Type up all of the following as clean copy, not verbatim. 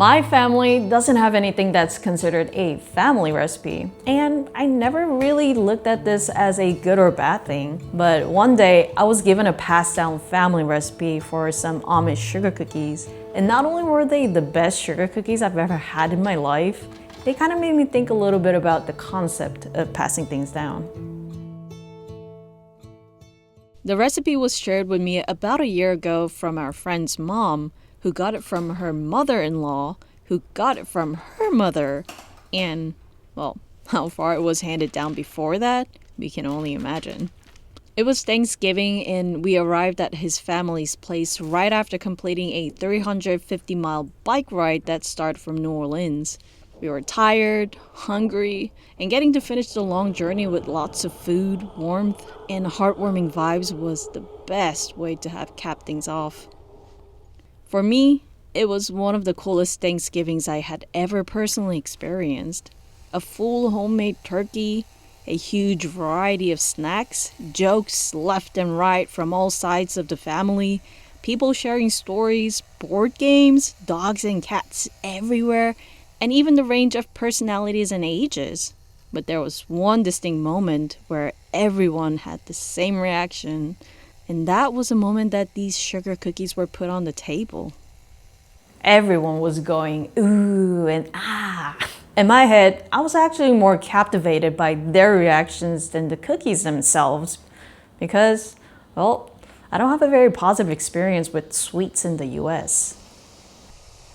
My family doesn't have anything that's considered a family recipe, and I never really looked at this as a good or bad thing. But one day, I was given a passed down family recipe for some Amish sugar cookies, and not only were they the best sugar cookies I've ever had in my life, they kind of made me think a little bit about the concept of passing things down. The recipe was shared with me about a year ago from our friend's mom, who got it from her mother-in-law, who got it from her mother, and, well, how far it was handed down before that, we can only imagine. It was Thanksgiving, and we arrived at his family's place right after completing a 350-mile bike ride that started from New Orleans. We were tired, hungry, and getting to finish the long journey with lots of food, warmth, and heartwarming vibes was the best way to have capped things off. For me, it was one of the coolest Thanksgivings I had ever personally experienced. A full homemade turkey, a huge variety of snacks, jokes left and right from all sides of the family, people sharing stories, board games, dogs and cats everywhere, and even the range of personalities and ages. But there was one distinct moment where everyone had the same reaction, and that was the moment that these sugar cookies were put on the table. Everyone was going, ooh and ah. In my head, I was actually more captivated by their reactions than the cookies themselves because, well, I don't have a very positive experience with sweets in the US.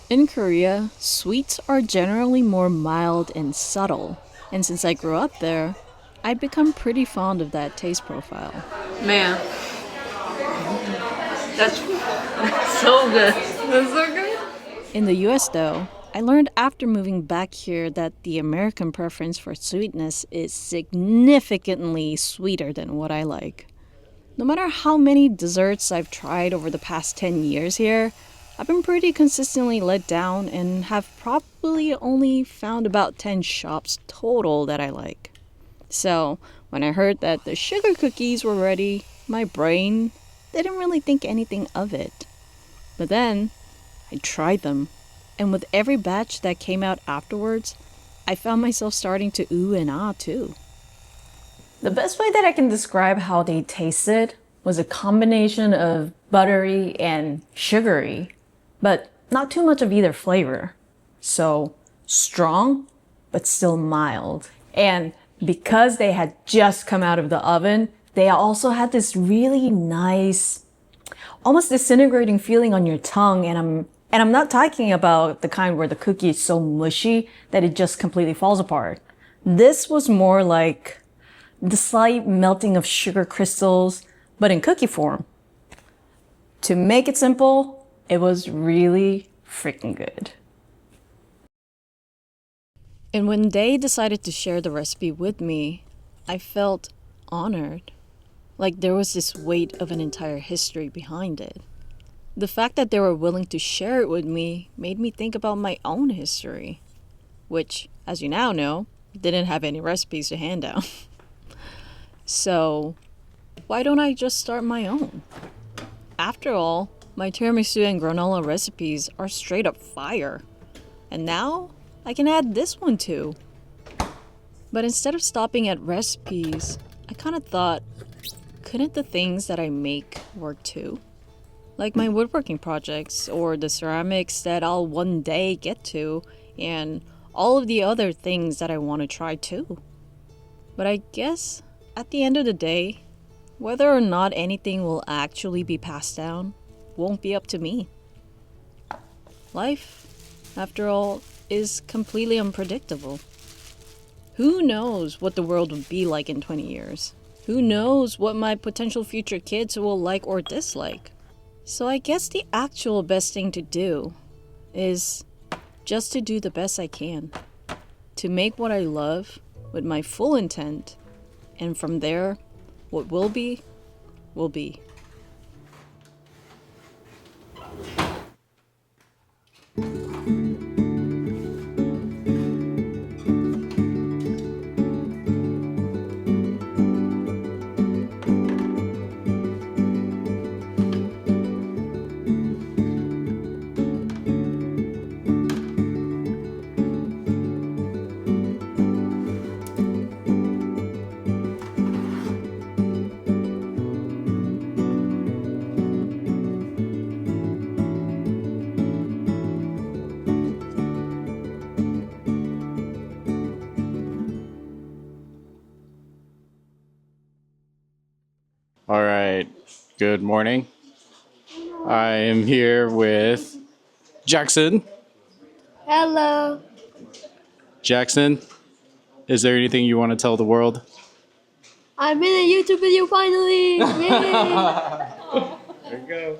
In Korea, sweets are generally more mild and subtle, and since I grew up there, I'd become pretty fond of that taste profile. Man, that's so good. That's so good. In the US, though, I learned after moving back here that the American preference for sweetness is significantly sweeter than what I like. No matter how many desserts I've tried over the past 10 years here, I've been pretty consistently let down and have probably only found about 10 shops total that I like. So, when I heard that the sugar cookies were ready, my brain didn't really think anything of it. But then, I tried them, and with every batch that came out afterwards, I found myself starting to ooh and ah too. The best way that I can describe how they tasted was a combination of buttery and sugary, but not too much of either flavor. So strong, but still mild. And because they had just come out of the oven, they also had this really nice, almost disintegrating feeling on your tongue. And I'm not talking about the kind where the cookie is so mushy that it just completely falls apart. This was more like the slight melting of sugar crystals, but in cookie form. To make it simple, it was really freaking good. And when they decided to share the recipe with me, I felt honored. Like there was this weight of an entire history behind it. The fact that they were willing to share it with me made me think about my own history, which, as you now know, didn't have any recipes to hand out. So, why don't I just start my own? After all, my tiramisu and granola recipes are straight up fire. And now, I can add this one too. But instead of stopping at recipes, I kind of thought, couldn't the things that I make work too? Like my woodworking projects, or the ceramics that I'll one day get to, and all of the other things that I want to try too. But I guess, at the end of the day, whether or not anything will actually be passed down won't be up to me. Life, after all, is completely unpredictable. Who knows what the world will be like in 20 years? Who knows what my potential future kids will like or dislike? So I guess the actual best thing to do is just to do the best I can. To make what I love with my full intent, and from there, what will be, will be. All right. Good morning. I am here with Jackson. Hello. Jackson, is there anything you want to tell the world? I'm in a YouTube video finally. Yay! There you go.